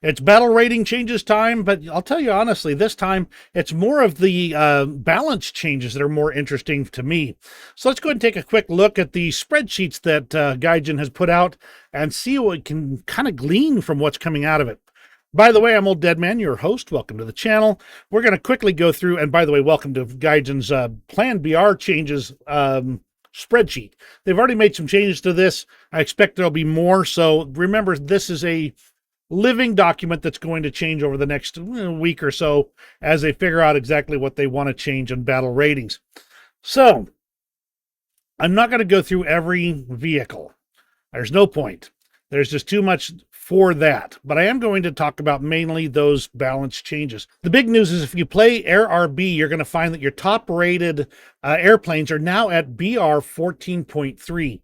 It's battle rating changes time, but I'll tell you honestly, this time it's more of the balance changes that are more interesting to me. So let's go ahead and take a quick look at the spreadsheets that Gaijin has put out and see what we can kind of glean from what's coming out of it. By the way, I'm Old Dead Man, your host. Welcome to the channel. We're going to quickly go through, and by the way, welcome to Gaijin's Plan BR Changes spreadsheet. They've already made some changes to this. I expect there'll be more. So remember, this is a living document that's going to change over the next week or so as they figure out exactly what they want to change in battle ratings. So I'm not going to go through every vehicle. There's no point. There's just too much for that. But I am going to talk about mainly those balance changes. The big news is if you play Air RB, you're going to find that your top rated airplanes are now at BR 14.3.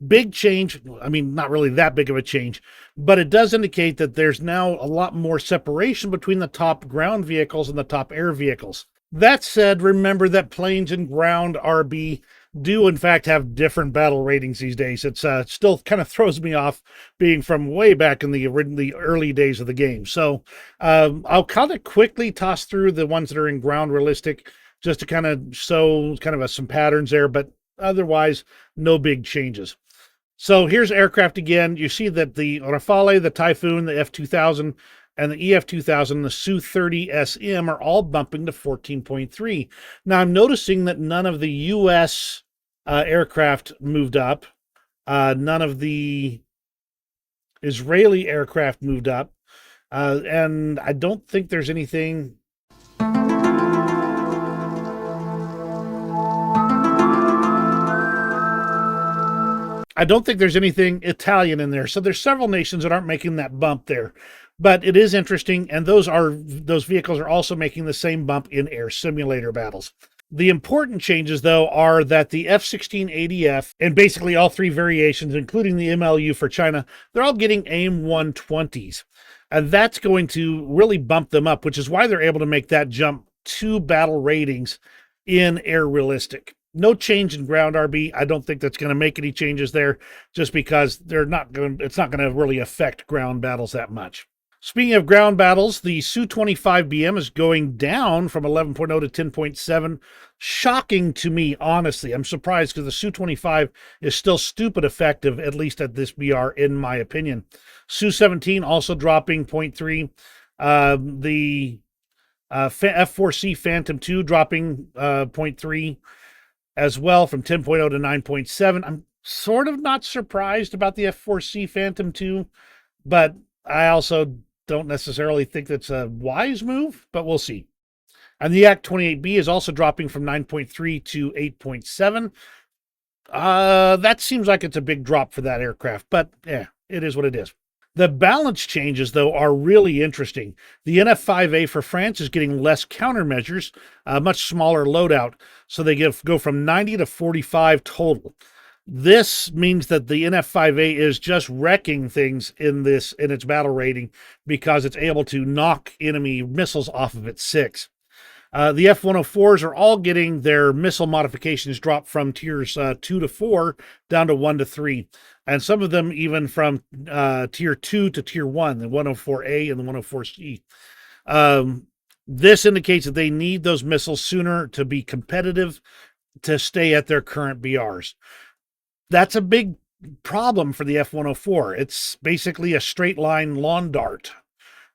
Big change. I mean, not really that big of a change, but it does indicate that there's now a lot more separation between the top ground vehicles and the top air vehicles. That said, remember that planes and ground RB do in fact have different battle ratings these days. It's still kind of throws me off being from way back in the early days of the game. So I'll kind of quickly toss through the ones that are in ground realistic just to kind of show kind of some patterns there, but otherwise no big changes. So here's aircraft again. You see that the Rafale, the Typhoon, the F-2000, and the EF-2000, the Su-30SM are all bumping to 14.3. Now, I'm noticing that none of the U.S. Aircraft moved up. None of the Israeli aircraft moved up. And I don't think there's anything... I don't think there's anything Italian in there. So there's several nations that aren't making that bump there. But it is interesting, and those vehicles are also making the same bump in air simulator battles. The important changes, though, are that the F-1680F and basically all three variations, including the MLU for China, they're all getting AIM 120s. And that's going to really bump them up, which is why they're able to make that jump to battle ratings in air realistic. No change in ground RB. I don't think that's going to make any changes there just because it's not going to really affect ground battles that much. Speaking of ground battles, the Su-25BM is going down from 11.0 to 10.7. Shocking to me, honestly. I'm surprised because the Su-25 is still stupid effective, at least at this BR, in my opinion. Su-17 also dropping 0.3. The F-4C Phantom II dropping 0.3 as well from 10.0 to 9.7. I'm sort of not surprised about the F-4C Phantom II, but I also don't necessarily think that's a wise move, but we'll see. And the Yak-28B is also dropping from 9.3 to 8.7. That seems like it's a big drop for that aircraft, but yeah, it is what it is. The balance changes, though, are really interesting. The NF-5A for France is getting less countermeasures, a much smaller loadout, so they go from 90 to 45 total. This means that the NF-5A is just wrecking things in its battle rating because it's able to knock enemy missiles off of its 6. The F-104s are all getting their missile modifications dropped from tiers 2 to 4 down to 1 to 3. And some of them even from tier 2 to tier 1, the 104A and the 104C. This indicates that they need those missiles sooner to be competitive to stay at their current BRs. That's a big problem for the F-104. It's basically a straight line lawn dart.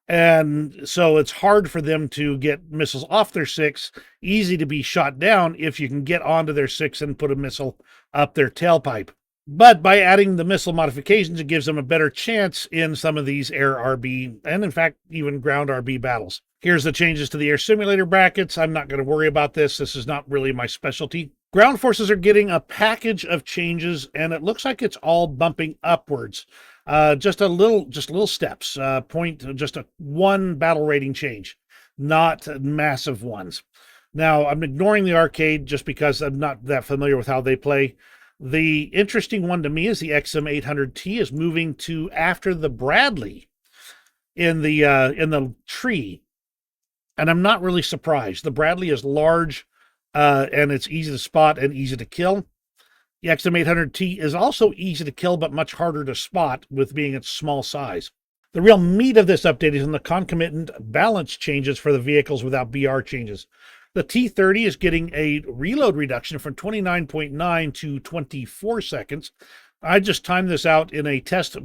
And so it's hard for them to get missiles off their 6, easy to be shot down if you can get onto their 6 and put a missile up their tailpipe. But by adding the missile modifications, it gives them a better chance in some of these air RB and, in fact, even ground RB battles. Here's the changes to the air simulator brackets. I'm not going to worry about this. This is not really my specialty. Ground forces are getting a package of changes, and it looks like it's all bumping upwards. Just little steps. Just one battle rating change, not massive ones. Now, I'm ignoring the arcade just because I'm not that familiar with how they play. The interesting one to me is the XM800T is moving to after the Bradley in the tree, and I'm not really surprised. The Bradley is large. And it's easy to spot and easy to kill. The XM800T is also easy to kill, but much harder to spot with being its small size. The real meat of this update is in the concomitant balance changes for the vehicles without BR changes. The T30 is getting a reload reduction from 29.9 to 24 seconds. I just timed this out in a test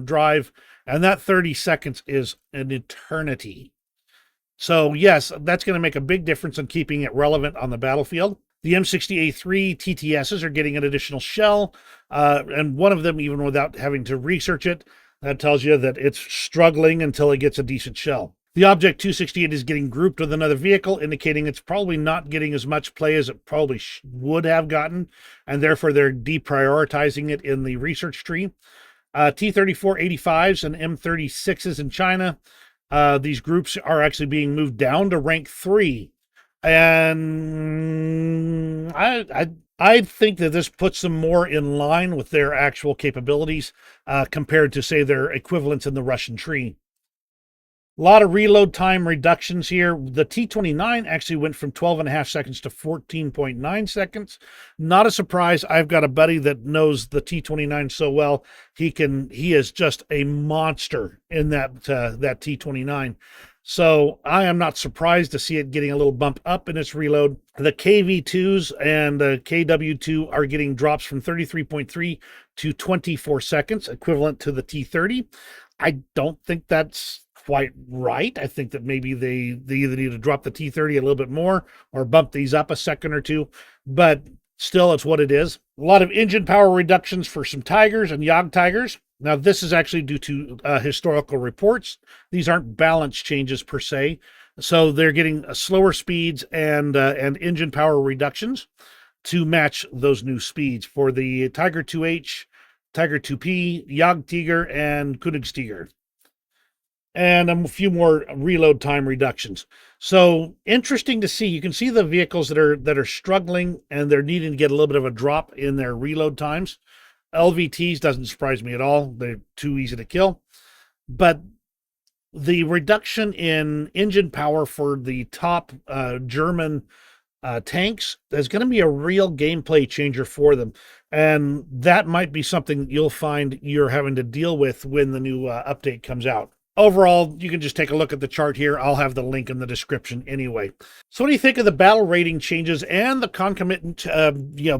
drive, and that 30 seconds is an eternity. So yes, that's going to make a big difference in keeping it relevant on the battlefield. The M60A3 TTSs are getting an additional shell, and one of them, even without having to research it, that tells you that it's struggling until it gets a decent shell. The Object 268 is getting grouped with another vehicle, indicating it's probably not getting as much play as it probably would have gotten, and therefore they're deprioritizing it in the research tree. T-34-85s and M36s in China, these groups are actually being moved down to rank 3. And I think that this puts them more in line with their actual capabilities compared to, say, their equivalents in the Russian tree. A lot of reload time reductions here. The T29 actually went from 12.5 seconds to 14.9 seconds. Not a surprise. I've got a buddy that knows the T29 so well. He is just a monster in that T29. So I am not surprised to see it getting a little bump up in its reload. The KV2s and the KW2 are getting drops from 33.3 to 24 seconds, equivalent to the T30. I don't think that's quite right. I think that maybe they either need to drop the T30 a little bit more or bump these up a second or two, but still, it's what it is. A lot of engine power reductions for some Tigers and Jagd Tigers. Now, this is actually due to historical reports. These aren't balance changes per se. So they're getting slower speeds and engine power reductions to match those new speeds for the Tiger 2H, Tiger 2P, Jagd Tiger, and Königstiger. And a few more reload time reductions. So interesting to see. You can see the vehicles that are struggling and they're needing to get a little bit of a drop in their reload times. LVTs doesn't surprise me at all. They're too easy to kill. But the reduction in engine power for the top German tanks is going to be a real gameplay changer for them. And that might be something that you'll find you're having to deal with when the new update comes out. Overall, you can just take a look at the chart here. I'll have the link in the description anyway. So what do you think of the battle rating changes and the concomitant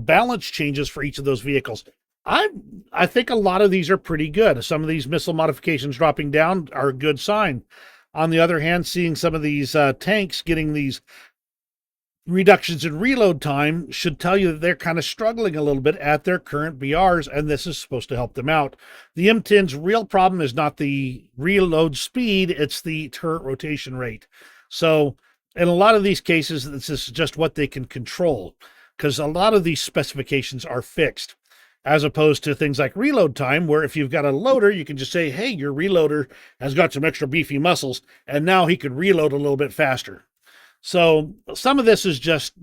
balance changes for each of those vehicles? I think a lot of these are pretty good. Some of these missile modifications dropping down are a good sign. On the other hand, seeing some of these tanks getting these reductions in reload time should tell you that they're kind of struggling a little bit at their current BRs, and this is supposed to help them out. The M10's real problem is not the reload speed, it's the turret rotation rate. So in a lot of these cases, this is just what they can control, because a lot of these specifications are fixed, as opposed to things like reload time, where if you've got a loader, you can just say, hey, your reloader has got some extra beefy muscles, and now he could reload a little bit faster. So some of this is just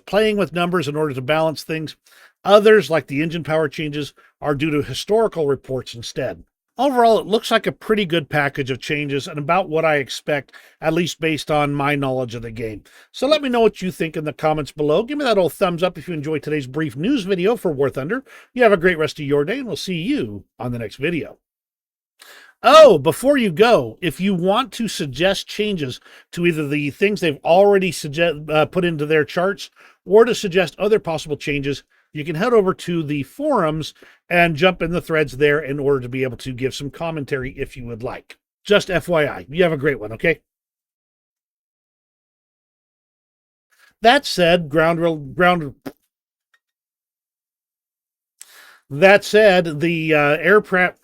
playing with numbers in order to balance things. Others, like the engine power changes, are due to historical reports instead. Overall, it looks like a pretty good package of changes and about what I expect, at least based on my knowledge of the game. So let me know what you think in the comments below. Give me that old thumbs up if you enjoyed today's brief news video for War Thunder. You have a great rest of your day, and we'll see you on the next video. Oh, before you go, if you want to suggest changes to either the things they've already put into their charts or to suggest other possible changes, you can head over to the forums and jump in the threads there in order to be able to give some commentary if you would like. Just FYI, you have a great one, okay? That said, the aircraft